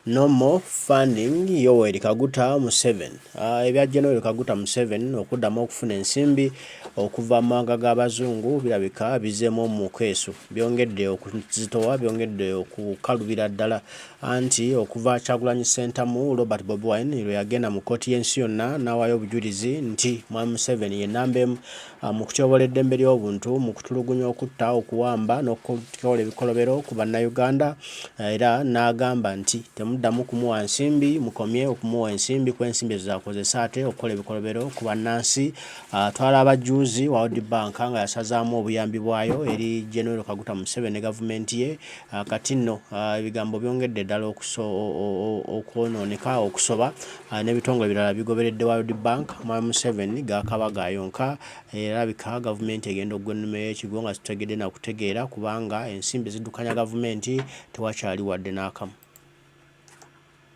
No more funding Yoweri Kaguta Museveni. Ebya General Kaguta Museveni okuddamu okufuna ensimbi okuva mu mawanga g'abazungu birabika bizeemu mu keesu. Byongedde okuzitowa, byongedde okukalubira ddala anti okuva Kyagulanyi Ssentamu Robert Bobi Wine lwe yagenda mu kkooti y'ensi yonna n'awaayo obujulizi nti Mwami Museveni ye nnambeemu mu kutyoboola eddembe ly'obuntu, mu kutulugunya, okutta, okuwamba n'okukola ebikolobero ku Bannayuganda, era n'agamba nti temuddamu kumuwa nsimbi, mukomye okumuwa ensimbi ku ensimbi ezakozesa ate okukola ebikolobero ku bannansi. Twalaba juuzi wa World Bank nga yasazaamu obuyambi bwayo eri General Kaguta Museveni ne gavumenti ye. Kati nno ebigambo byongedde ddala okwonooneka, okusoba n'ebitongole ebirala bigoberedde World Bank. Mwami Museveni gaakabaga yonka, erabika gavumenti egenda okugwa ennume y'ekigo nga zitutegedde na kutegeera kubanga ensimbi ziddukanya gavumenti tewakyali wadde n'akamu.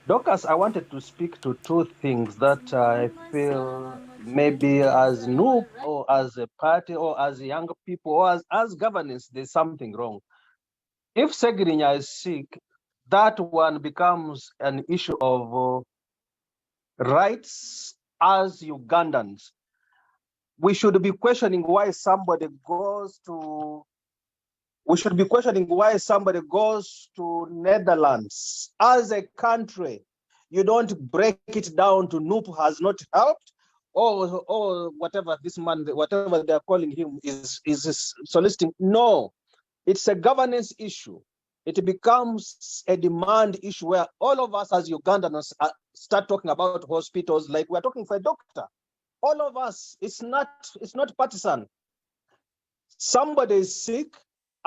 Docus, I wanted to speak to two things that I feel maybe as NUP or as a party or as young people or as governance, there's something wrong. If Segirinya is sick, that one becomes an issue of rights as Ugandans. We should be questioning why somebody goes to Netherlands. As a country, you don't break it down to NUP has not helped, or whatever this man, whatever they're calling him is soliciting. No, it's a governance issue. It becomes a demand issue where all of us as Ugandans start talking about hospitals like we're talking for a doctor. All of us, it's not partisan. Somebody is sick.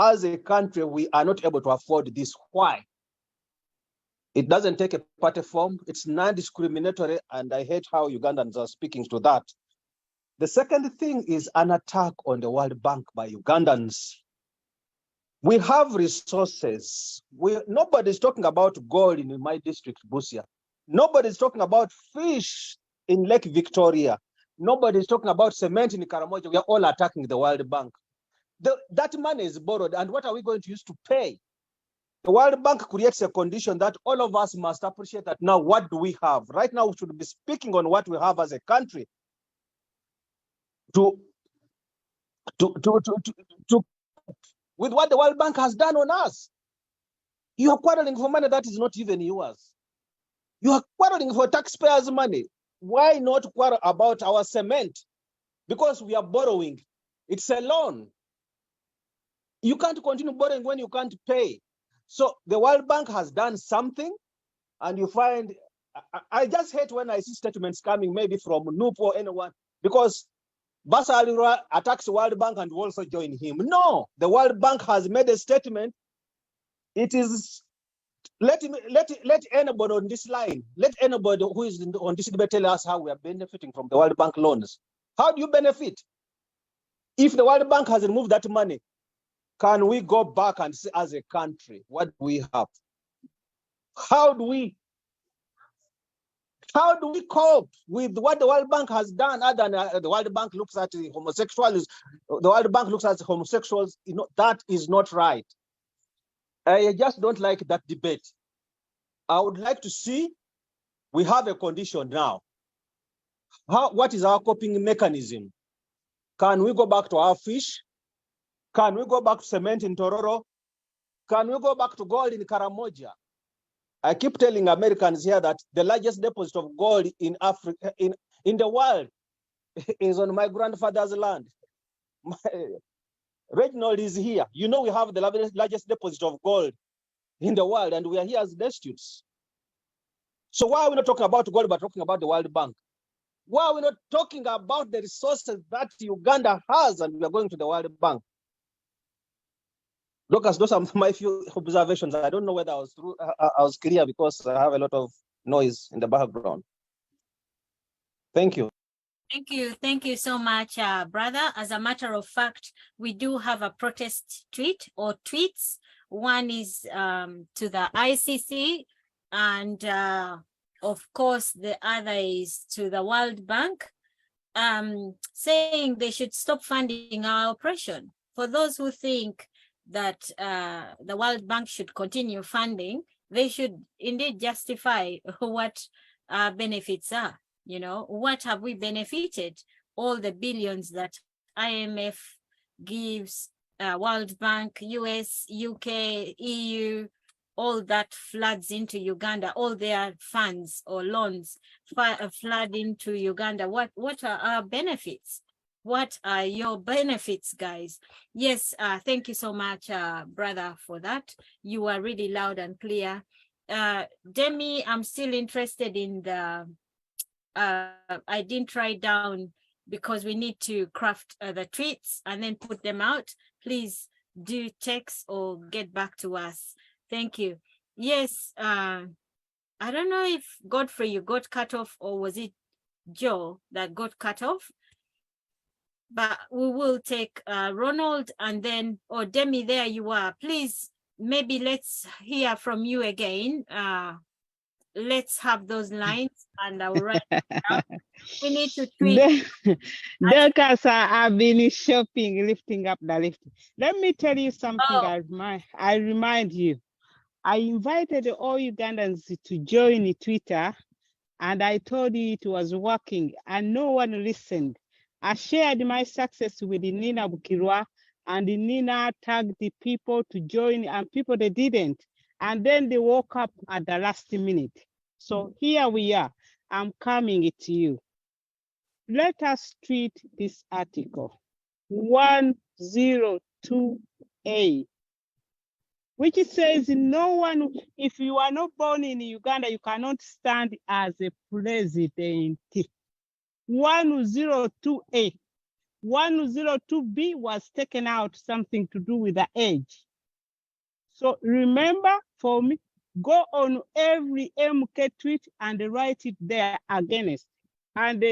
As a country, we are not able to afford this. Why? It doesn't take a party form. It's non-discriminatory, and I hate how Ugandans are speaking to that. The second thing is an attack on the World Bank by Ugandans. We have resources. Nobody's talking about gold in my district, Busia. Nobody's talking about fish in Lake Victoria. Nobody's talking about cement in Karamoja. We are all attacking the World Bank. That money is borrowed, and what are we going to use to pay? The World Bank creates a condition that all of us must appreciate that now what do we have? Right now we should be speaking on what we have as a country to with what the World Bank has done on us. You are quarreling for money that is not even yours. You are quarreling for taxpayers' money. Why not quarrel about our cement? Because we are borrowing. It's a loan. You can't continue borrowing when you can't pay. So the World Bank has done something, and you find, I just hate when I see statements coming maybe from NUP or anyone, because Basa Alira attacks the World Bank and we also join him. No, the World Bank has made a statement. It is, let anybody on this line, let anybody who is on this debate tell us how we are benefiting from the World Bank loans. How do you benefit? If the World Bank has removed that money, can we go back and see as a country what do we have? How do we cope with what the World Bank has done? Other than the World Bank looks at homosexuals, the World Bank looks at homosexuals. You know, that is not right. I just don't like that debate. I would like to see, we have a condition now. What is our coping mechanism? Can we go back to our fish? Can we go back to cement in Tororo? Can we go back to gold in Karamoja? I keep telling Americans here that the largest deposit of gold in Africa, in the world, is on my grandfather's land. Reginald is here. You know we have the largest deposit of gold in the world, and we are here as destitutes. So why are we not talking about gold, but talking about the World Bank? Why are we not talking about the resources that Uganda has, and we are going to the World Bank? Lucas, those are my few observations. I don't know whether I was clear because I have a lot of noise in the background. Thank you. Thank you so much, brother. As a matter of fact, we do have a protest tweet or tweets. One is to the ICC, and of course, the other is to the World Bank, saying they should stop funding our oppression. For those who think that the World Bank should continue funding, they should indeed justify what our benefits are. You know, what have we benefited? All the billions that IMF gives, World Bank, US, UK, EU, all that floods into Uganda, all their funds or loans flood into Uganda. What are our benefits? What are your benefits, guys? Yes, thank you so much, brother, for that. You are really loud and clear. Demi, I'm still interested in the, I didn't write down because we need to craft the tweets and then put them out. Please do text or get back to us. Thank you. Yes, I don't know if Godfrey, you got cut off, or was it Joe that got cut off? But we will take Ronald and then, or Demi, there you are. Please, maybe let's hear from you again. Let's have those lines and I'll write it down. We need to tweet. Dorcas, I've been shopping, lifting up the lift. Let me tell you something. I remind you. I invited all Ugandans to join Twitter, and I told you it was working, and no one listened. I shared my success with Nina Bukirwa, and Nina tagged the people to join, and people, they didn't. And then they woke up at the last minute. So here we are. I'm coming to you. Let us tweet this article, 102A, which says no one, if you are not born in Uganda, you cannot stand as a president. 102A. 102B was taken out, something to do with the age. So remember, for me, go on every MK tweet and write it there against. And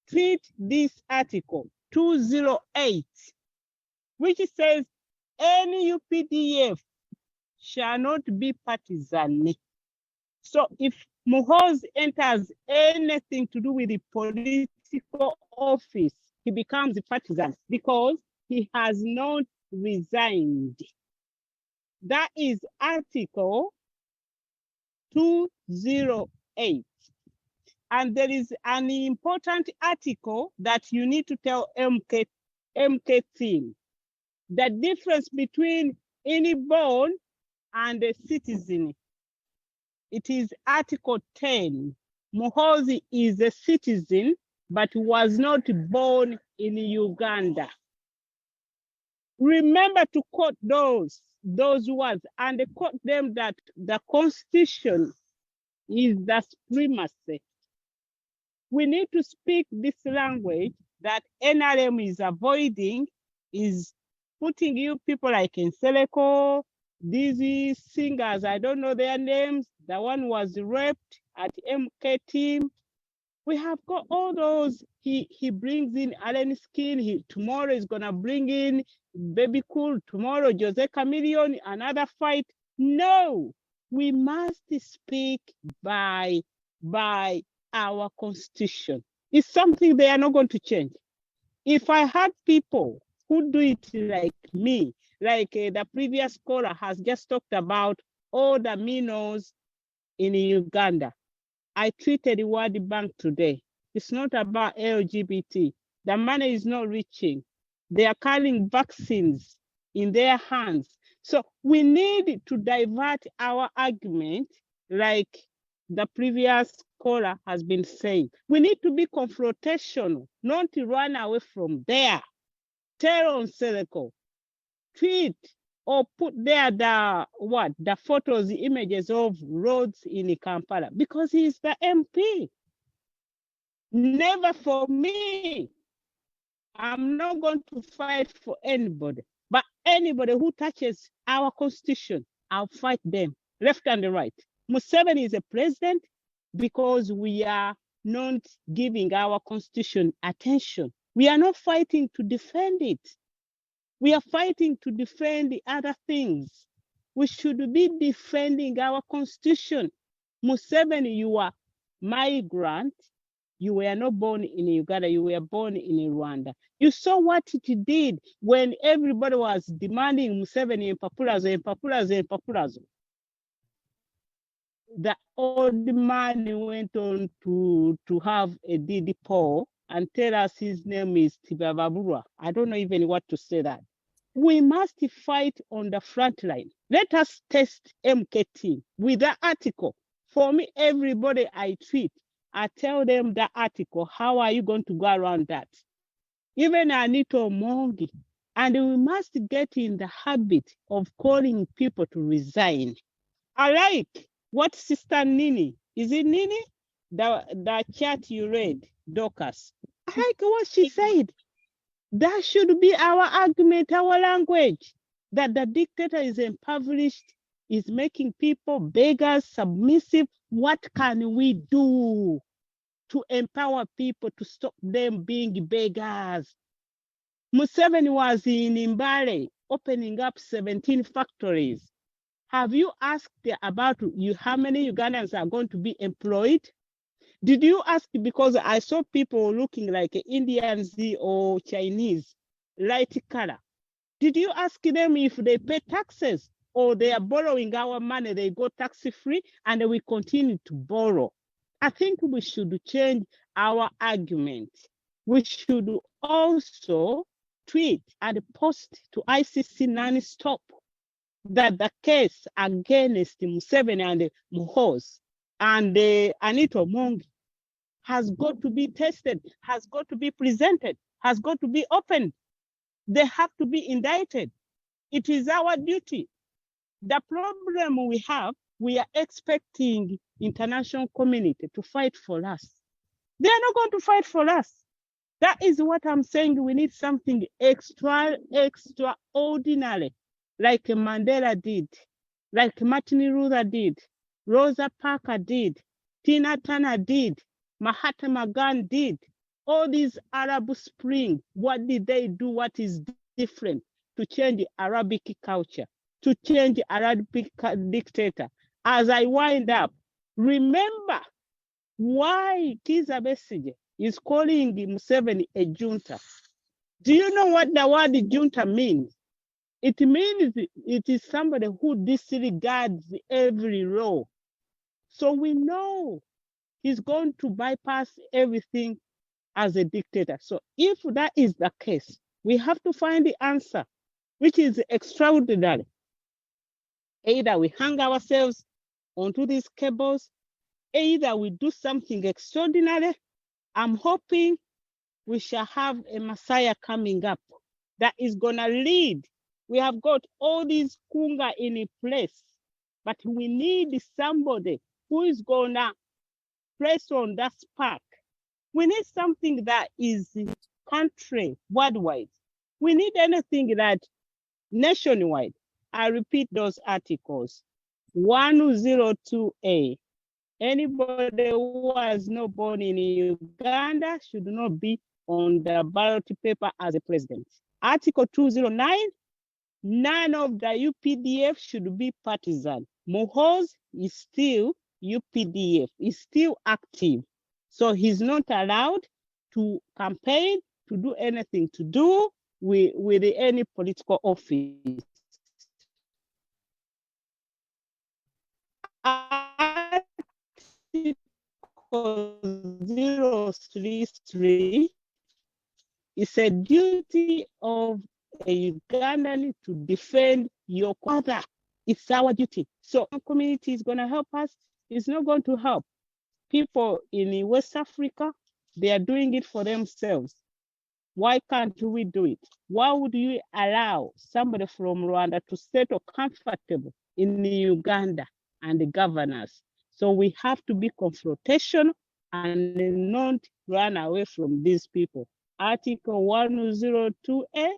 tweet this article, 208, which says any UPDF shall not be partisan. So if Muhoozi enters anything to do with the political office, he becomes a partisan because he has not resigned. That is article 208. And there is an important article that you need to tell MK team. The difference between any born and a citizen. It is article 10. Muhoozi is a citizen, but was not born in Uganda. Remember to quote those words and quote them that the Constitution is the supremacy. We need to speak this language that NRM is avoiding, is putting you people like Nseleko, these singers, I don't know their names. The one was raped at MK team. We have got all those. He brings in Allen Skin. Tomorrow is gonna bring in Baby Cool. Tomorrow, Jose Chameleon, another fight. No, we must speak by our constitution. It's something they are not going to change. If I had people who do it like me, like the previous caller has just talked about all the minnows in Uganda. I tweeted the World Bank today. It's not about LGBT. The money is not reaching. They are carrying vaccines in their hands. So we need to divert our argument like the previous caller has been saying. We need to be confrontational, not to run away from there. Tell on Seleko, tweet or put there the photos, the images of roads in Kampala, because he's the MP. Never for me. I'm not going to fight for anybody, but anybody who touches our constitution, I'll fight them, left and right. Museveni is a president because we are not giving our constitution attention. We are not fighting to defend it. We are fighting to defend the other things. We should be defending our constitution. Museveni, you are migrant. You were not born in Uganda, you were born in Rwanda. You saw what it did when everybody was demanding Museveni and Papulazo. the old man went on to have a DD poll and tell us his name is Tibababura. I don't know even what to say that. We must fight on the front line. Let us test MKT with the article. For me, everybody I tweet, I tell them the article. How are you going to go around that? Even Anita Mongi. And we must get in the habit of calling people to resign. I like what Sister Nini, is it Nini? The chat you read, Dorcas. I like what she said. That should be our argument, our language, that the dictator is impoverished, is making people beggars, submissive. What can we do to empower people to stop them being beggars? Museveni was in Mbale opening up 17 factories. Have you asked about how many Ugandans are going to be employed? Did you ask? Because I saw people looking like Indians or Chinese, light color. Did you ask them if they pay taxes or they are borrowing our money, they go tax-free and we continue to borrow? I think we should change our argument. We should also tweet and post to ICC non-stop that the case against Museveni and Muhoozi and Anita Mongi has got to be tested, has got to be presented, has got to be opened. They have to be indicted. It is our duty. The problem we have, we are expecting international community to fight for us. They are not going to fight for us. That is what I'm saying. We need something extraordinary, like Mandela did, like Martin Luther did, Rosa Parks did, Tina Turner did, Mahatma Gandhi did. All these Arab Spring, what did they do? What is different to change the Arabic culture, to change the Arabic dictator? As I wind up, remember why Kizza Besigye is calling Museveni a junta. Do you know what the word junta means? It means it is somebody who disregards every law. So we know he's going to bypass everything as a dictator. So if that is the case, we have to find the answer, which is extraordinary. Either we hang ourselves onto these cables, either we do something extraordinary. I'm hoping we shall have a Messiah coming up that is gonna lead. We have got all these kunga in place, but we need somebody who is gonna press on that spark. We need something that is country worldwide. We need anything that nationwide. I repeat those articles. 102A. Anybody who was not born in Uganda should not be on the ballot paper as a president. Article 209, none of the UPDF should be partisan. Muhoozi is still UPDF, is still active. So he's not allowed to campaign, to do anything to do with any political office. Article 033 is a duty of a Ugandan to defend your father. It's our duty. So our community is going to help us. It's not going to help. People in West Africa, they are doing it for themselves. Why can't we do it? Why would you allow somebody from Rwanda to settle comfortable in Uganda and the governors? So we have to be confrontational and not run away from these people. Article 102A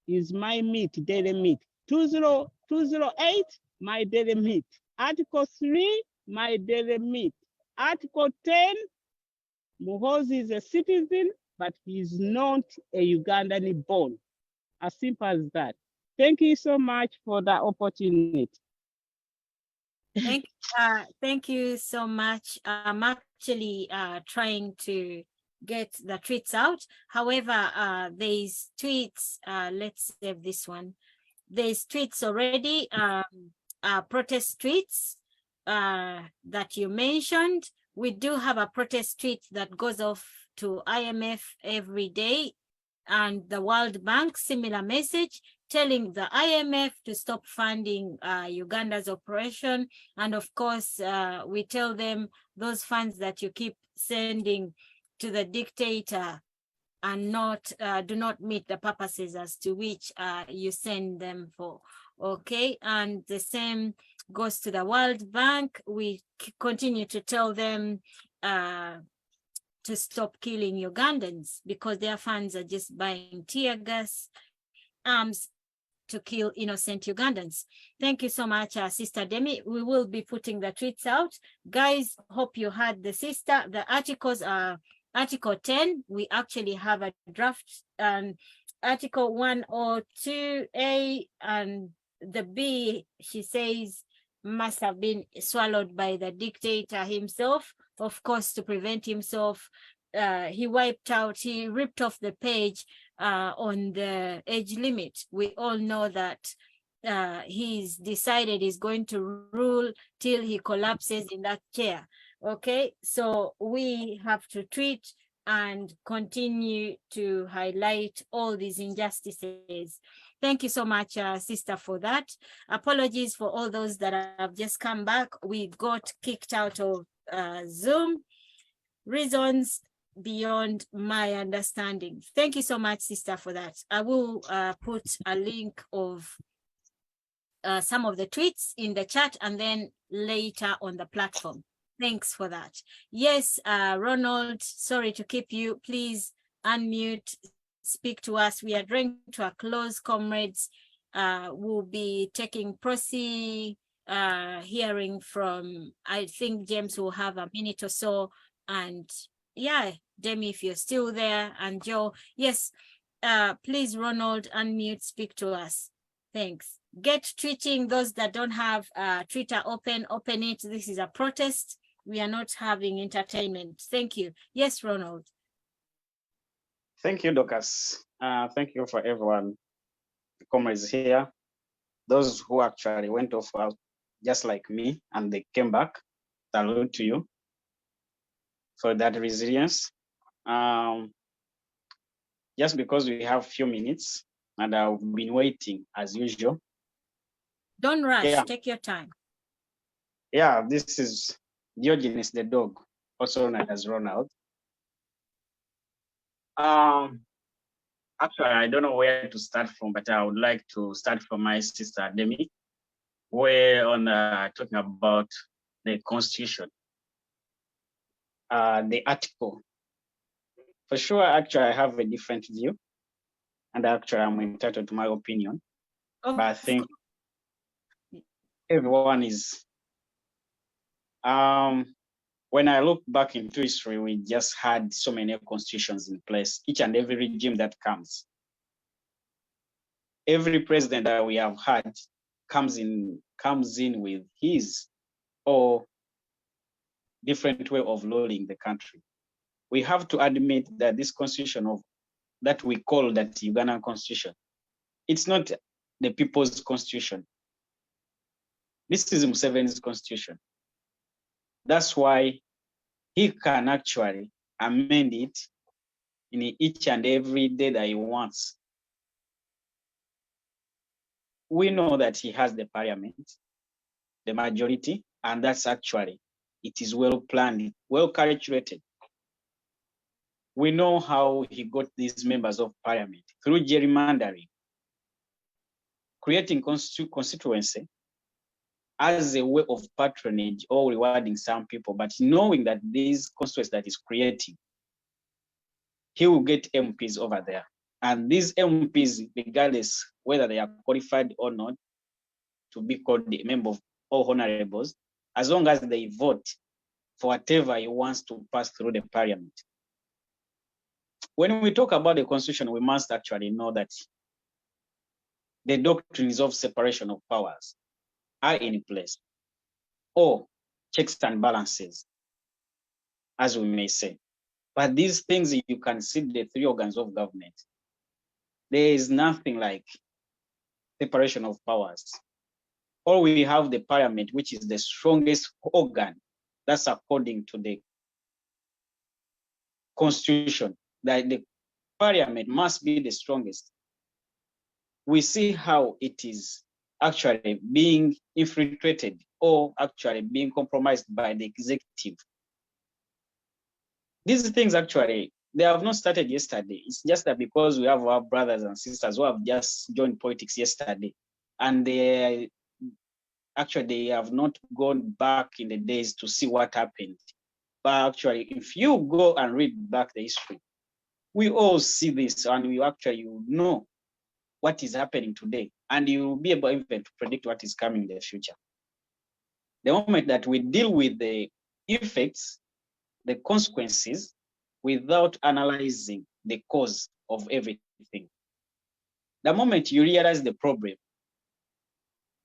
is my meat, daily meat. 208, my daily meat. Article 3, my daily meat. Article 10, Muhoozi is a citizen, but he's not a Ugandan born. As simple as that. Thank you so much for that opportunity. Thank you so much. I'm actually trying to get the tweets out. However, there's tweets. Let's save this one. There's tweets already. Protest tweets. that you mentioned. We do have a protest tweet that goes off to IMF every day, and the World Bank, similar message, telling the IMF to stop funding Uganda's operation. And of course, we tell them those funds that you keep sending to the dictator and not do not meet the purposes as to which you send them for. Okay, and the same goes to the World Bank. We continue to tell them to stop killing Ugandans because their funds are just buying tear gas, arms to kill innocent Ugandans. Thank you so much, Sister Demi. We will be putting the tweets out. Guys, hope you heard the sister. The articles are Article 10. We actually have a draft, and Article 102A and the B, she says, must have been swallowed by the dictator himself, of course, to prevent himself. He ripped off the page on the age limit. We all know that he's decided he's going to rule till he collapses in that chair. Okay, so we have to tweet and continue to highlight all these injustices. Thank you so much, sister, for that. Apologies for all those that have just come back. We got kicked out of Zoom. Reasons beyond my understanding. Thank you so much, sister, for that. I will put a link of some of the tweets in the chat and then later on the platform. Thanks for that. Yes, Ronald, sorry to keep you. Please unmute, speak to us. We are drawing to a close, comrades. We'll be taking proxy hearing from, I think James will have a minute or so. And yeah, Demi, if you're still there, and Joe, yes, please, Ronald, unmute, speak to us. Thanks. Get tweeting. Those that don't have Twitter open it. This is a protest. We are not having entertainment. Thank you. Yes, Ronald. Thank you, Dorcas. Thank you for everyone, the comrades here. Those who actually went off just like me and they came back, salute to you for that resilience. Just because we have a few minutes and I've been waiting as usual. Don't rush, take your time. Yeah, this is Diogenes the dog, also known as Ronald. Actually, I don't know where to start from, but I would like to start from my sister Demi. We're on talking about the Constitution, the article. For sure, actually, I have a different view, and actually, I'm entitled to my opinion. But I think everyone is. When I look back into history, we just had so many constitutions in place. Each and every regime that comes, every president that we have had comes in with his or different way of ruling the country. We have to admit that this constitution that we call that Ugandan constitution, it's not the people's constitution. This is Museveni's constitution. That's why he can actually amend it in each and every day that he wants. We know that he has the parliament, the majority, and that's actually, it is well planned, well calculated. We know how he got these members of parliament through gerrymandering, creating constituency as a way of patronage or rewarding some people, but knowing that these constituencies that he's creating, he will get MPs over there. And these MPs, regardless whether they are qualified or not to be called the member of all honorables, as long as they vote for whatever he wants to pass through the parliament. When we talk about the constitution, we must actually know that the doctrines of separation of powers are in place, or checks and balances, as we may say. But these things, you can see the three organs of government. There is nothing like separation of powers. or we have the parliament, which is the strongest organ. That's according to the constitution, that the parliament must be the strongest. We see how it is actually being infiltrated or actually being compromised by the executive. These things actually, they have not started yesterday. It's just that because we have our brothers and sisters who have just joined politics yesterday, and they have not gone back in the days to see what happened. But actually, if you go and read back the history, we all see this, and we actually know what is happening today, and you will be able even to predict what is coming in the future. The moment that we deal with the effects, the consequences, without analyzing the cause of everything, the moment you realize the problem,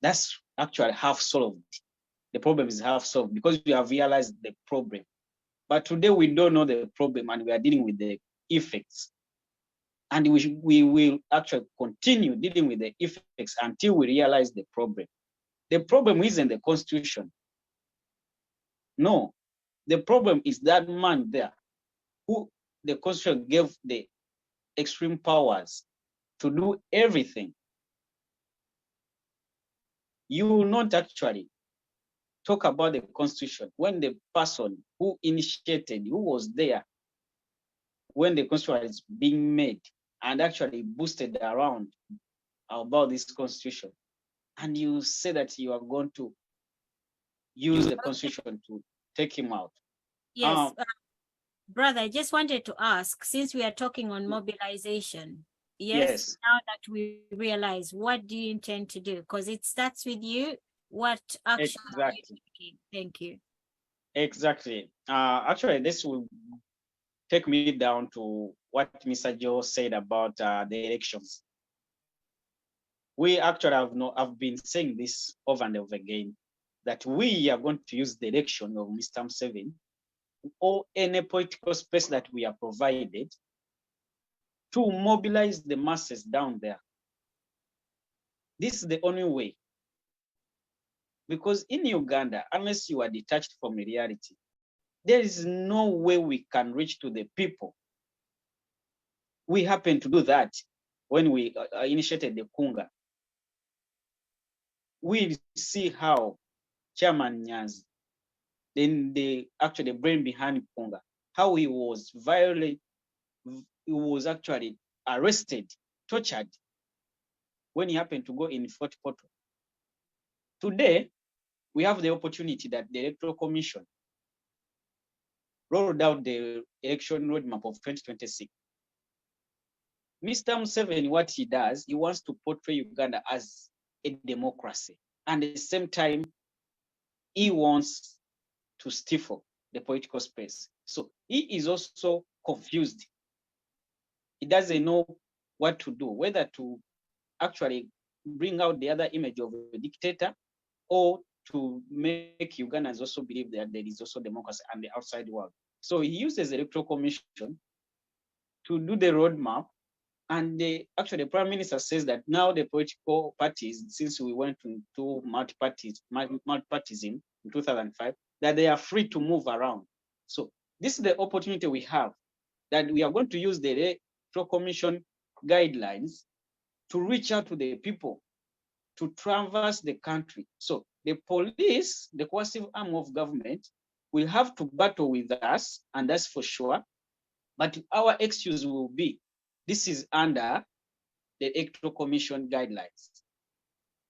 that's actually half solved. The problem is half solved because you have realized the problem. But today we don't know the problem and we are dealing with the effects. And we will actually continue dealing with the effects until we realize the problem. The problem isn't the constitution. No, the problem is that man there who the constitution gave the extreme powers to do everything. You will not actually talk about the constitution when the person who initiated, who was there when the constitution is being made and actually boosted around about this constitution, and you say that you are going to use the constitution to take him out. Yes, brother, I just wanted to ask, since we are talking on mobilization, yes, now that we realize, what do you intend to do? Because it starts with you. What action are you taking? Thank you. Exactly. Actually, this will take me down to what Mr. Joe said about the elections. We actually have been saying this over and over again, that we are going to use the election of Mr. Museveni or any political space that we are provided to mobilize the masses down there. This is the only way. Because in Uganda, unless you are detached from reality, there is no way we can reach to the people. We happened to do that when we initiated the Kunga. We see how Chairman Nyanzi, then the brain behind Kunga, how he was violent, he was actually arrested, tortured when he happened to go in Fort Portal. Today, we have the opportunity that the Electoral Commission rolled out the election roadmap of 2026. Mr. Museveni, what he does, he wants to portray Uganda as a democracy. And at the same time, he wants to stifle the political space. So he is also confused. He doesn't know what to do, whether to actually bring out the other image of a dictator or to make Ugandans also believe that there is also democracy and the outside world. So he uses the Electoral Commission to do the roadmap. And the Prime Minister says that now the political parties, since we went to multi-partyism in 2005, that they are free to move around. So this is the opportunity we have, that we are going to use the Electoral Commission guidelines to reach out to the people, to traverse the country. So the police, the coercive arm of government, will have to battle with us, and that's for sure. But our excuse will be, this is under the Electoral Commission guidelines.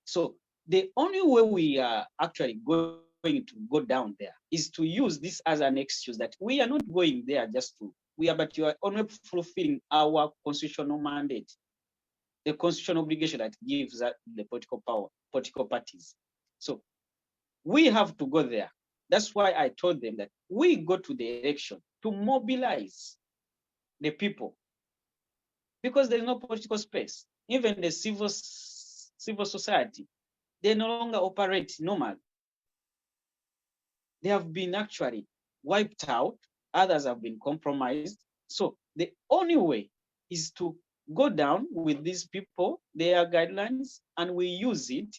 So the only way we are actually going to go down there is to use this as an excuse that we are not going there just to, but you are only fulfilling our constitutional mandate, the constitutional obligation that gives the political power, political parties. So we have to go there. That's why I told them that we go to the election to mobilize the people, because there's no political space. Even the civil society, they no longer operate normal. They have been actually wiped out. Others have been compromised. So the only way is to go down with these people, their guidelines, and we use it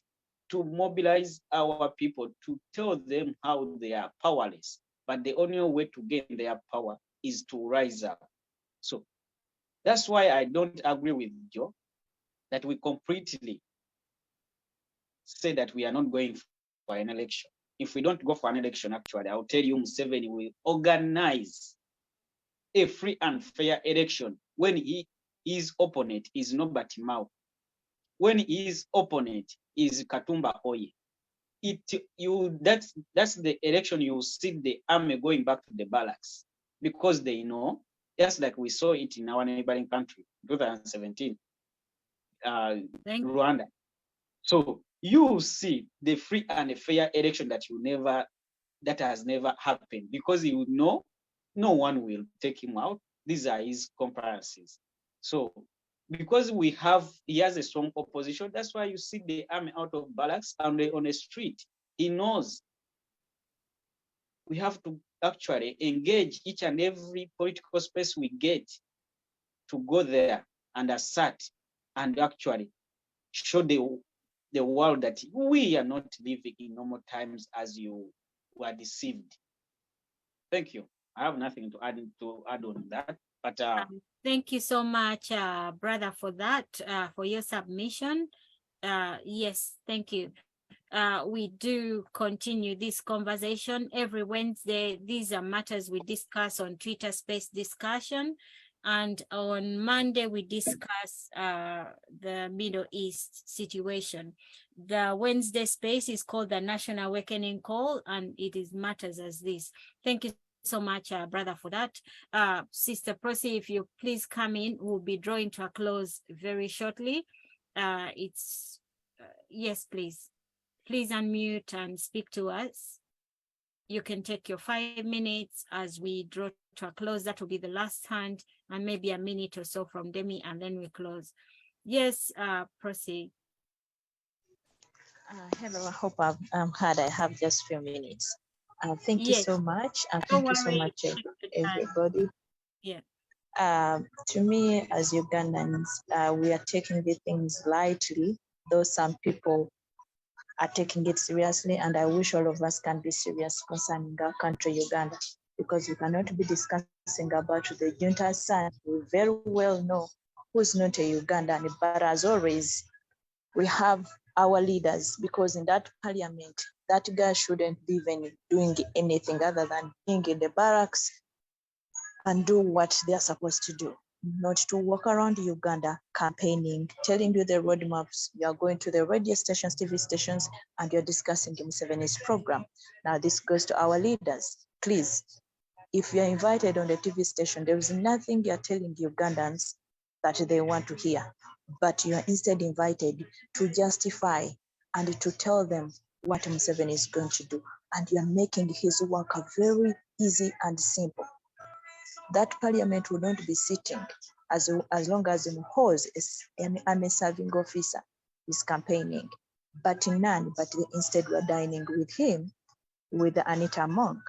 to mobilize our people, to tell them how they are powerless. But the only way to gain their power is to rise up. So that's why I don't agree with Joe that we completely say that we are not going for an election. If we don't go for an election, actually, I'll tell you, Museveni will organize a free and fair election when his opponent is Norbert Mao, when his opponent is Katumba Oye. That's the election you see the army going back to the barracks, because they know, just like we saw it in our neighboring country, 2017, Rwanda. So you see the free and fair election that has never happened, because you know no one will take him out. These are his compliances. So because he has a strong opposition, that's why you see the army out of barracks and on the street. He knows we have to actually engage each and every political space we get to go there and assert and actually show the world that we are not living in normal times as you were deceived. Thank you. I have nothing to add on that. But thank you so much, brother, for that, for your submission. Yes, thank you. We do continue this conversation every Wednesday. These are matters we discuss on Twitter Space Discussion. And on Monday, we discuss the Middle East situation. The Wednesday space is called the National Awakening Call, and it is matters as this. Thank you so much, brother, for that. Sister Prosi, if you please come in, we'll be drawing to a close very shortly. Yes, please. Please unmute and speak to us. You can take your 5 minutes as we draw to a close. That will be the last hand, and maybe a minute or so from Demi, and then we close. Yes, proceed. Hello, I hope I'm heard. I have just a few minutes. Thank you so much. Thank you so much, everybody. Yeah. To me, as Ugandans, we are taking the things lightly, though some people are taking it seriously, and I wish all of us can be serious concerning our country, Uganda, because we cannot be discussing about the junta's son. We very well know who's not a Ugandan, but as always, we have our leaders, because in that parliament, that guy shouldn't be even doing anything other than being in the barracks and do what they're supposed to do, not to walk around Uganda campaigning, telling you the roadmaps. You are going to the radio stations, TV stations, and you're discussing Museveni's program. Now, this goes to our leaders. Please, if you're invited on the TV station, there is nothing you're telling Ugandans that they want to hear, but you are instead invited to justify and to tell them what Museveni is going to do. And you're making his work very easy and simple. That parliament will not be sitting as long as Mhoz is an army-serving officer is campaigning, but none, but instead we're dining with him, with Anita Monk.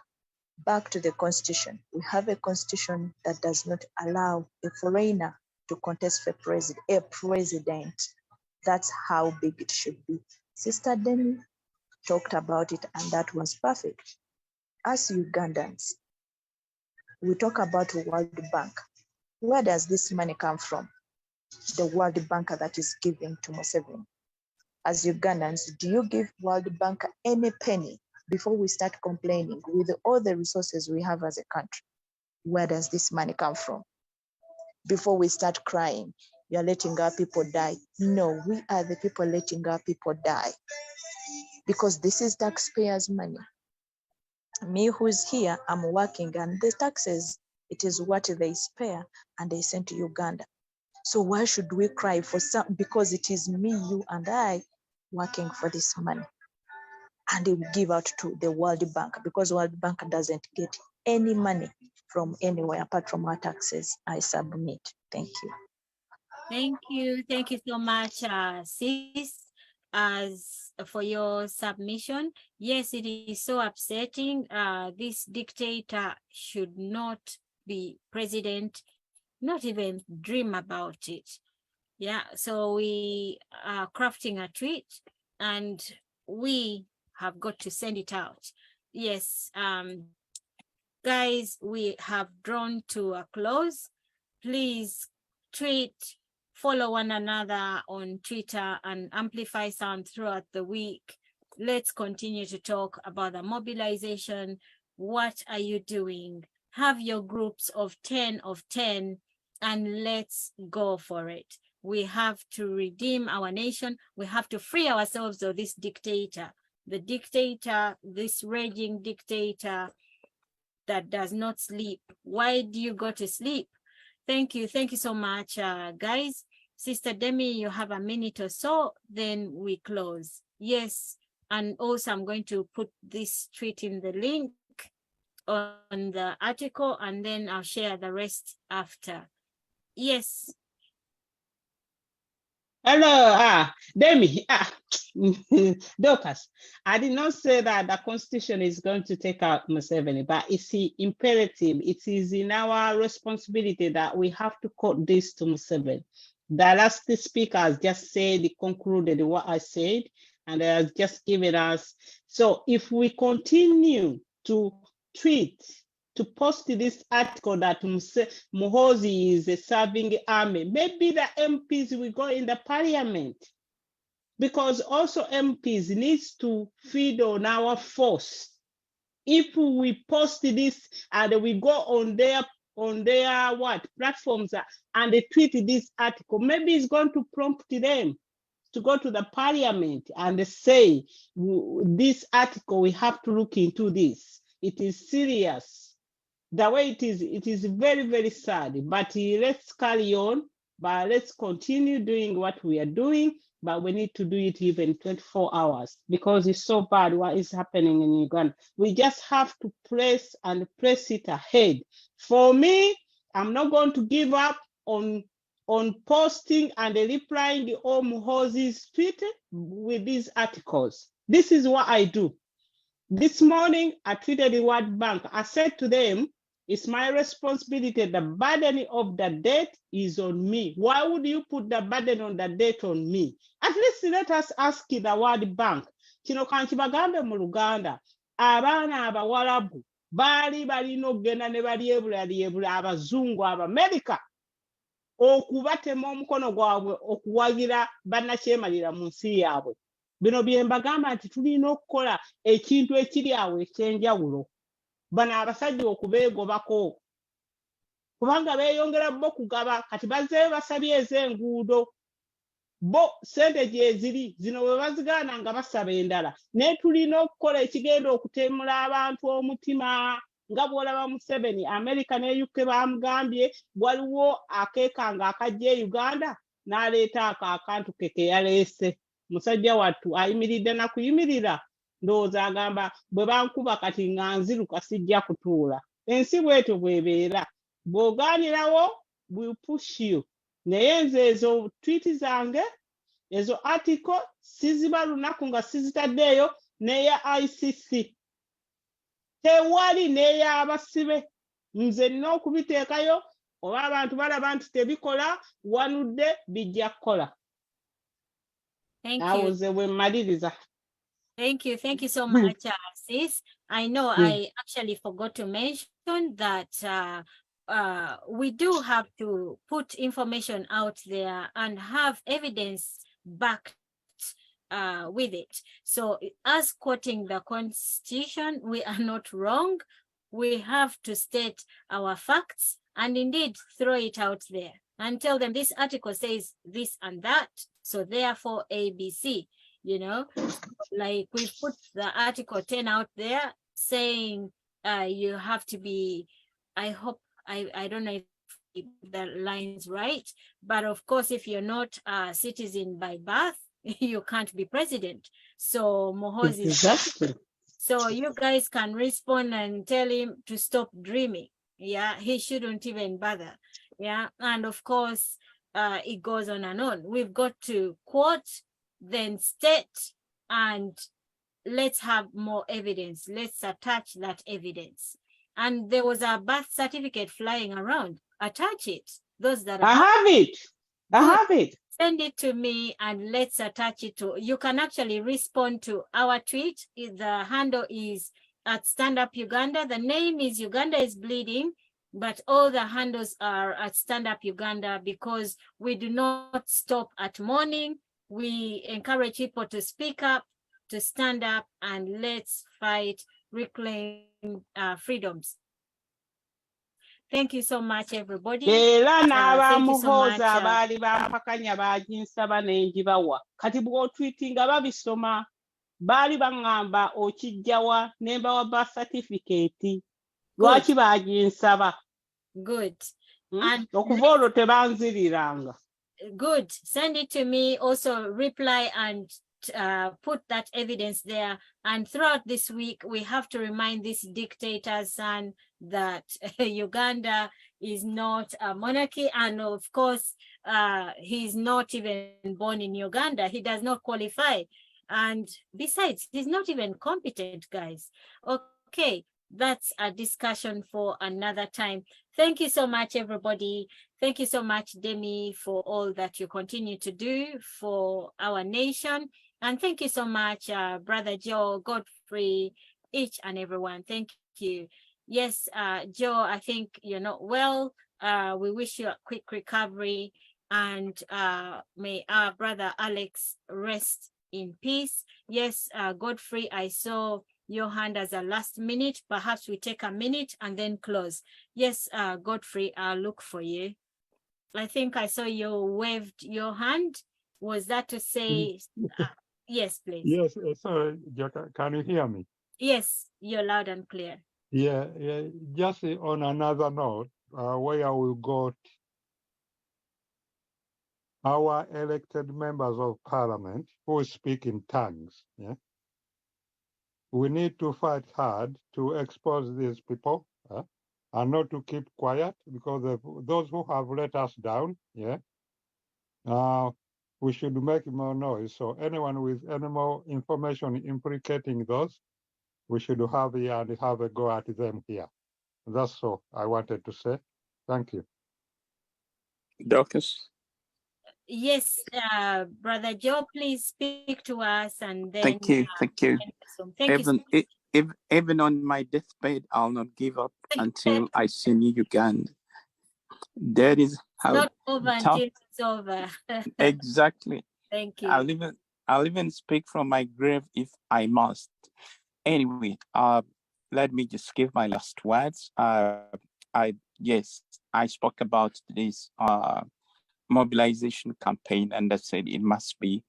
Back to the constitution. We have a constitution that does not allow a foreigner to contest for a president. That's how big it should be. Sister Demi talked about it, and that was perfect. As Ugandans, we talk about World Bank. Where does this money come from? The World Bank that is giving to Museveni. As Ugandans, do you give World Bank any penny before we start complaining with all the resources we have as a country? Where does this money come from? Before we start crying, you're letting our people die. No, we are the people letting our people die, because this is taxpayers' money. Me who's here, I'm working, and the taxes, it is what they spare and they send to Uganda. So why should we cry for some? Because it is me, you, and I working for this money, and they will give out to the World Bank, because World Bank doesn't get any money from anywhere apart from our taxes. I submit. Thank you. Thank you. Thank you so much, sis, for your submission. Yes, it is so upsetting. This dictator should not be president, not even dream about it. Yeah, so we are crafting a tweet, and we have got to send it out. Yes, guys, we have drawn to a close. Please tweet, follow one another on Twitter, and amplify sound throughout the week. Let's continue to talk about the mobilization. What are you doing? Have your groups of 10 of 10, and let's go for it. We have to redeem our nation. We have to free ourselves of this dictator. The dictator, this raging dictator that does not sleep. Why do you go to sleep? Thank you so much, guys. Sister Demi, you have a minute or so, then we close. Yes, and also I'm going to put this tweet in the link on the article, and then I'll share the rest after. Yes. Hello, Demi, Dorcas. I did not say that the constitution is going to take out Museveni, but it's imperative. It is in our responsibility that we have to quote this to Museveni. The last speaker has just said, concluded what I said, and has just given us. So if we continue to tweet, to post this article that Muhoozi is serving army, maybe the MPs will go in the parliament, because also MPs needs to feed on our force. If we post this and we go on their platforms and they tweet this article, maybe it's going to prompt them to go to the parliament and say, this article, we have to look into this. It is serious. The way it is very, very sad, but let's carry on, but let's continue doing what we are doing, but we need to do it even 24 hours because it's so bad what is happening in Uganda. We just have to press it ahead. For me, I'm not going to give up on posting and replying all Muhoozi's tweet with these articles. This is what I do. This morning, I tweeted the World Bank. I said to them, it's my responsibility. The burden of the debt is on me. Why would you put the burden on the debt on me? At least let us ask the World Bank. Kino kankibagambe mu Luganda, abaana abawalabu bali balina okugenda ne balyebula abazungu Abamerica okubatema omukono gwabwe okuwagira bannakyemalira mu nsi yaabwe. Bino bye mbagamba nti tulina okukola ekintu ekiri awo ekyenjawulo. Bano abasajja okubeegobako kubanga beeyongera bo kugaba kati bazzeeyo basabye ez'enguudo bo sente gyeziri zino bwe bazigaana nga basaba endala naye tulina okukola ekigenda okutemula abantu omutima nga bw'olaba Museveni America ne UK bamugambye waliwo akeekanga akajja e Uganda n'aleeta akantu ke yaleese musajja wattu ayimiridde na kuyimirira ndowooza agamba bwe bankuba kati nga nziruka sijja kutuula. Ensi bwetyo bw'ebeera bw'ogaanirawo will push you. Naye nze ezo tweet zange ezo article siziba lunaku nga sizitaddeeyo n'eya ICC tewali n'eya abasibe nze nina okubiteekayo oba abantu balaba nti tebikola wanudde bijja kukola. Awoze bwe mmaliriza. Thank you so much, sis. I know I actually forgot to mention that we do have to put information out there and have evidence backed with it. So us quoting the Constitution, we are not wrong. We have to state our facts and indeed throw it out there and tell them this article says this and that, so therefore ABC. You know, like we put the article 10 out there saying you have to be, I hope, I don't know if the line's right, but of course, if you're not a citizen by birth, you can't be president. So Muhoozi, exactly. So you guys can respond and tell him to stop dreaming. Yeah, he shouldn't even bother. Yeah, and of course, it goes on and on. We've got to quote, then state, and let's have more evidence. Let's attach that evidence. And there was a birth certificate flying around. Attach it. Those that I have it. Send it to me and let's attach it to, you can actually respond to our tweet. The handle is at Stand Up Uganda. The name is Uganda is Bleeding, but all the handles are at Stand Up Uganda because we do not stop at morning. We encourage people to speak up, to stand up, and let's fight, reclaim freedoms. Thank you so much, everybody. Era Thank you so n'abamuhooza much. abaali bampakanya baaginsaba ne ngibawa. Kati bw'otwitinga babisoma baali baŋŋamba okijjawa ne mbawa birth certificate. Lwaki baaginsaba? Good. And okuva olwo tebanziriranga. good. Send it to me. Also reply and put that evidence there. And throughout this week, we have to remind this dictator's son that Uganda is not a monarchy. And of course, he's not even born in Uganda. He does not qualify. And besides, he's not even competent, guys. Okay, that's a discussion for another time. Thank you so much, everybody. Thank you so much, Demi, for all that you continue to do for our nation. And thank you so much, Brother Joe, Godfrey, each and everyone. Thank you. Yes, Joe, I think you're not well. We wish you a quick recovery, and may our brother Alex rest in peace. Yes, Godfrey, I saw your hand as a last minute. Perhaps we take a minute and then close. Yes, Godfrey, I'll look for you. I think I saw you waved your hand. Was that to say, yes, please? Yes, sorry, can you hear me? Yes, you're loud and clear. Yeah, just on another note, where we got our elected members of parliament who speak in tongues. Yeah, we need to fight hard to expose these people and not to keep quiet, because of those who have let us down. Yeah, we should make more noise. So anyone with any more information implicating those, we should have here and have a go at them here. That's all I wanted to say. Thank you. Dorcas? Yes, Brother Joe, please speak to us, and then Thank you. Thank you. Thank you so much. Even on my deathbed, I'll not give up until I see New Uganda. That is how not over until it's over. Exactly. Thank you. I'll even speak from my grave if I must. Anyway, let me just give my last words. I spoke about this mobilization campaign, and I said it must be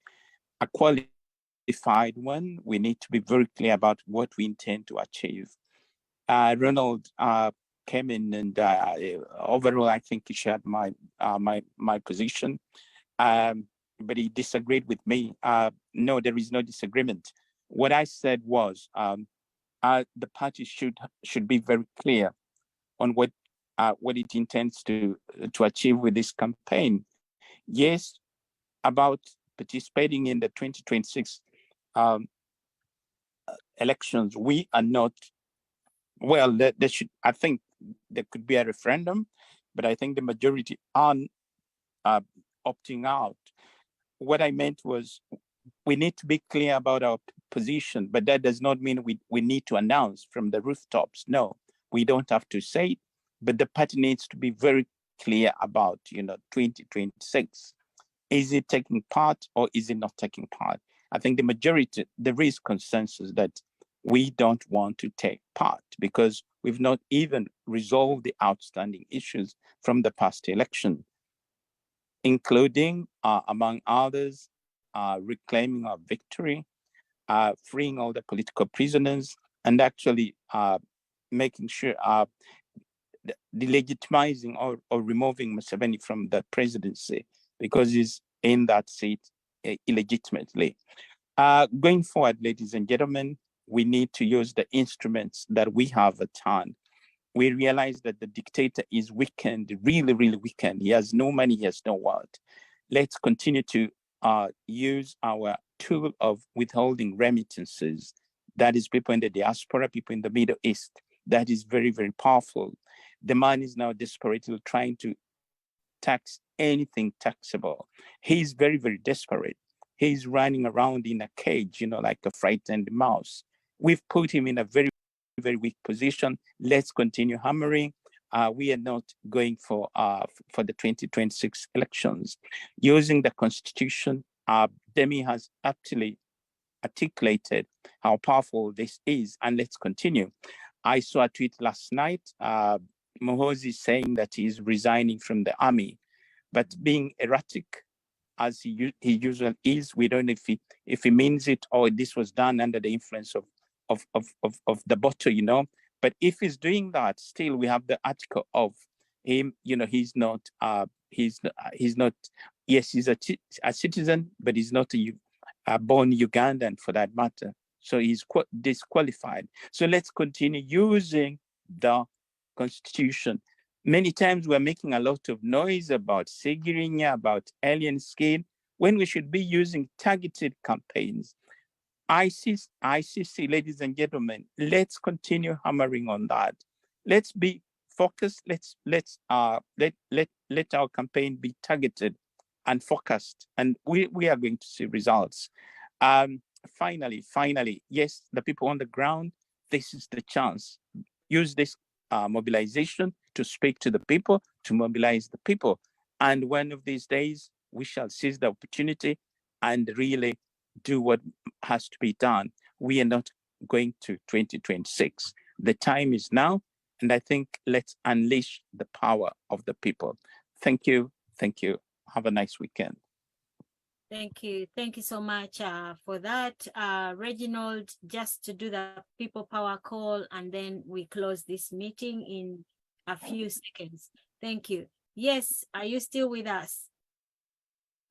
a qualified one. We need to be very clear about what we intend to achieve. Ronald came in, and overall, I think he shared my position, but he disagreed with me. No, there is no disagreement. What I said was the party should be very clear on what it intends to achieve with this campaign. Yes, about participating in the 2026 elections, we are not. Well, I think there could be a referendum, but I think the majority are opting out. What I meant was, we need to be clear about our position, but that does not mean we need to announce from the rooftops. No, we don't have to say it, but the party needs to be very clear about 2026. Is it taking part or is it not taking part? I think the majority, there is consensus that we don't want to take part because we've not even resolved the outstanding issues from the past election, including, among others, reclaiming our victory, freeing all the political prisoners, and actually making sure delegitimizing or removing Museveni from the presidency because he's in that seat illegitimately. Going forward, ladies and gentlemen, we need to use the instruments that we have at hand. We realize that the dictator is weakened, really, really weakened. He has no money, he has no word. Let's continue to use our tool of withholding remittances. That is people in the diaspora, people in the Middle East. That is very, very powerful. The man is now desperately trying to tax anything taxable. He's very, very desperate. He's running around in a cage, you know, like a frightened mouse. We've put him in a very, very weak position. Let's continue hammering. We are not going for the 2026 elections. Using the Constitution, Demi has actually articulated how powerful this is, and let's continue. I saw a tweet last night, Muhoozi saying that he's resigning from the army, but being erratic as he usually is, we don't know if he means it or this was done under the influence of the bottle, you know. But if he's doing that, still we have the article of him, you know, he's not, yes, he's a citizen, but he's not a born Ugandan for that matter. So he's disqualified. So let's continue using the Constitution. Many times we're making a lot of noise about Sigirinya, about alien skin, when we should be using targeted campaigns. ICC, ladies and gentlemen, let's continue hammering on that. Let's be focused. Let our campaign be targeted and focused, and we are going to see results. Finally, yes, the people on the ground, this is the chance. Use this mobilization to speak to the people, to mobilize the people. And one of these days, we shall seize the opportunity and really do what has to be done. We are not going to 2026. The time is now, and I think let's unleash the power of the people. Thank you. Thank you. Have a nice weekend. Thank you. Thank you so much for that. Reginald, just to do the people power call, and then we close this meeting in a few seconds. Thank you. Yes, are you still with us?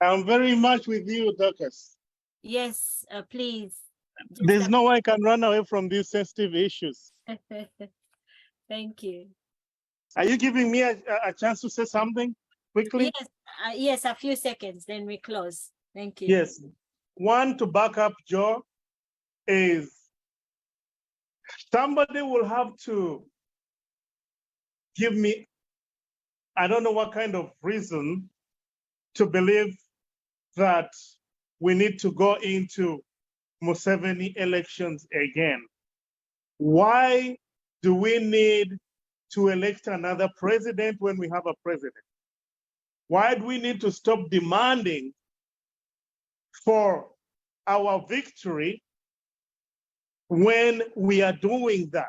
I'm very much with you, Dorcas. Yes, please. There's no way I can run away from these sensitive issues. Thank you. Are you giving me a chance to say something quickly? Yes, yes, a few seconds, then we close. Thank you. Yes. One, to back up Joe, is somebody will have to give me, I don't know what kind of reason to believe that we need to go into Museveni elections again. Why do we need to elect another president when we have a president? Why do we need to stop demanding for our victory when we are doing that?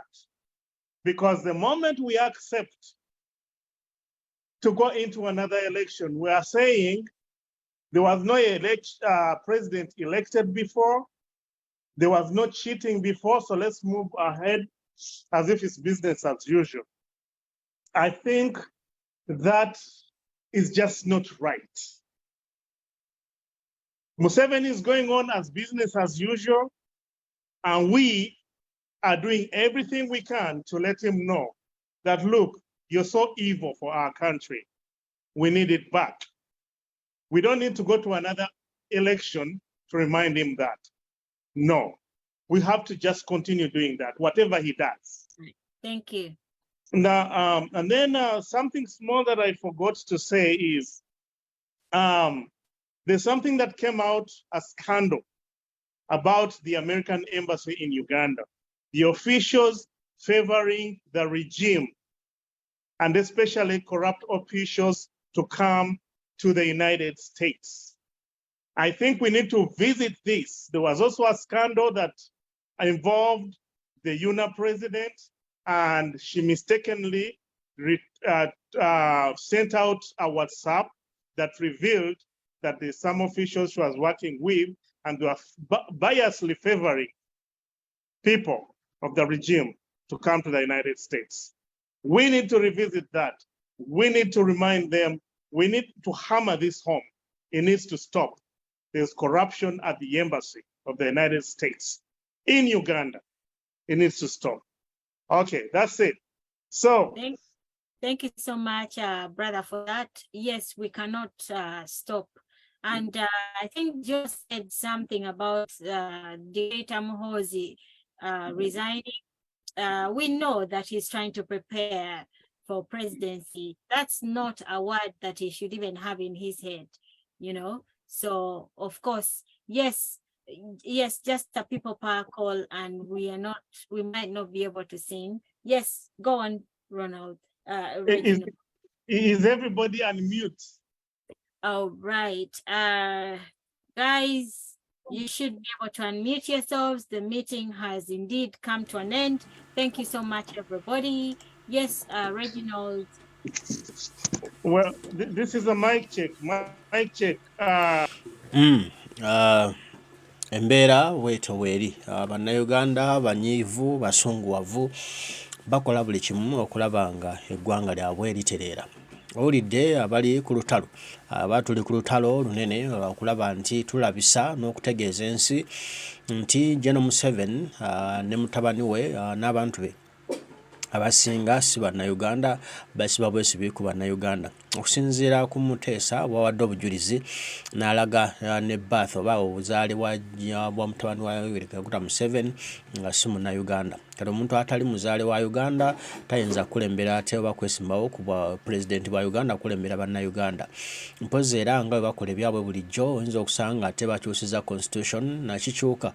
Because the moment we accept to go into another election, we are saying there was no president elected before, there was no cheating before, so let's move ahead as if it's business as usual. I think that is just not right. Museveni is going on as business as usual, and we are doing everything we can to let him know that, look, you're so evil for our country. We need it back. We don't need to go to another election to remind him that. No, we have to just continue doing that, whatever he does. Thank you. Now, and then something small that I forgot to say is, there's something that came out, a scandal about the American embassy in Uganda. The officials favoring the regime, and especially corrupt officials, to come to the United States. I think we need to visit this. There was also a scandal that involved the UNA president, and she mistakenly sent out a WhatsApp that revealed that there's some officials she was working with, and they were biasly favoring people of the regime to come to the United States. We need to revisit that. We need to remind them, we need to hammer this home. It needs to stop. There's corruption at the embassy of the United States in Uganda. It needs to stop. Okay, that's it. So thank you so much, brother, for that. Yes, we cannot stop. And I think Joe said something about Dictator Muhoozi resigning. We know that he's trying to prepare for presidency. That's not a word that he should even have in his head, you know. So of course, yes, just a people power call, and we might not be able to sing. Yes, go on, Ronald. Reginald. Is everybody unmute? All right, guys, you should be able to unmute yourselves. The meeting has indeed come to an end. Thank you so much, everybody. Yes, Reginald. Well, this is a mic check. Mic check. Embeera weeto weeri. Bannayuganda banyiivu basunguwavu bakola buli kimu okulaba nga eggwanga lyabwe litereera. Owulidde abali ku lutalo, tuli ku lutalo lunene okulaba nti tulabisa n'okutegeeza ensi nti General Museveni ne mutabani we n'abantu be abasinga si Bannayuganda, basiba bwesibi ku Bannayuganda. Okusinziira ku Muteesa bwawadde obujulizi n'alaga ne birth oba obuzaale bwa mutabani wa Yoweri Kaguta Museveni nga si Munnayuganda. Kati omuntu atali muzaale wa Uganda tayinza kulembera ate oba kwesimbawo ku bwa pulezidenti wa Uganda kulembera Bannayuganda. Mpozi era nga bwe bakola ebyabwe bulijjo oyinza okusanga ate bakyusiza constitution nakikyuka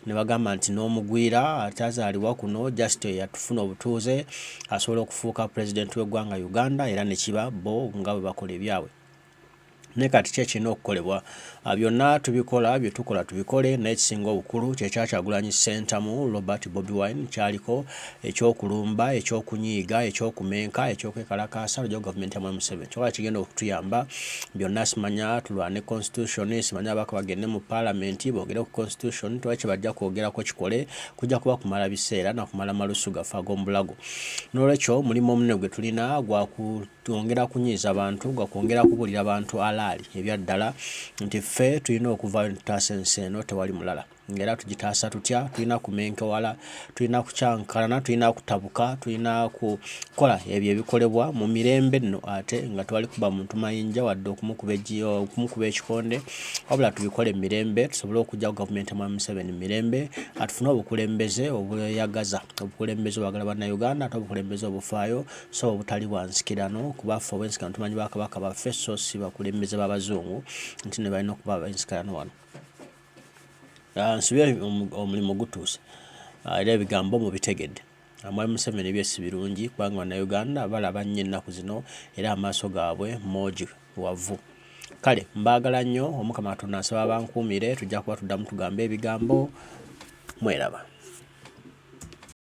ne bagamba nti n'omugwira atazaalibwa kuno just yatufuna obutuuze asobola okufuuka pulezidenti w'eggwanga Uganda, era ne kiba bo nga bwe bakola ebyabwe. Ne kati kyekirina okukolebwa byonna tubikola bye tukola tubikole, naye ekisinga obukulu Kyagulanyi Ssentamu Robert Bobi Wine kyaliko ekyokulumba, ekyokunyiiga, ekyokumenka, ekyokwekalakaasa lujja gavumenti ya Museveni. Kyokola kigenda okutuyamba byonna. Simanya tulwane constitution, simanya abaka bagende mu parliament bogere ku constitution, twaki bajja kwogerako kikole kujja kuba kumala biseera na kumala malusu gafa ag'omubulago. N'olwekyo mulimu omunene gwe tulina gwa kwongera kunyiiza abantu, gwa kwongera kubuulira abantu alaali ebyaddala nti ffe tulina okuva tutaasa ensi eno tewali mulala. Ngera tugitaasa tutya? Tulina kumenkewala, tulina kucyankalana, tulina kutabuka, tulina kukola ebyo ebikolebwa mu mirembe nno ate nga tewali kuba muntu mayinja wadde okumukuba ekikonde, wabula tubikole mirembe tusobole okujja ku gavumenti ya Museveni mirembe atufune obukulembeze obweyagaza, obukulembeze obwagala Bannayuganda ate obukulembeze obufaayo so obutali bwansikirano, kuba ffe obwensikirano tumanyi bakabaka baffe so si bakulembeze b'abazungu nti ne balina okuba abensikirano wano. Nsubire omulimu gutuuse era ebigambo mubitegedde. Mwami Museveni byesi birungi kubanga Bannayuganda balaba nnyo ennaku zino era amaaso gaabwe moji wavu. Kale mbaagala nnyo, Omukama Katonda nsaba bankuumire, tujja kuba tuddamu tugambe ebigambo. Mweraba.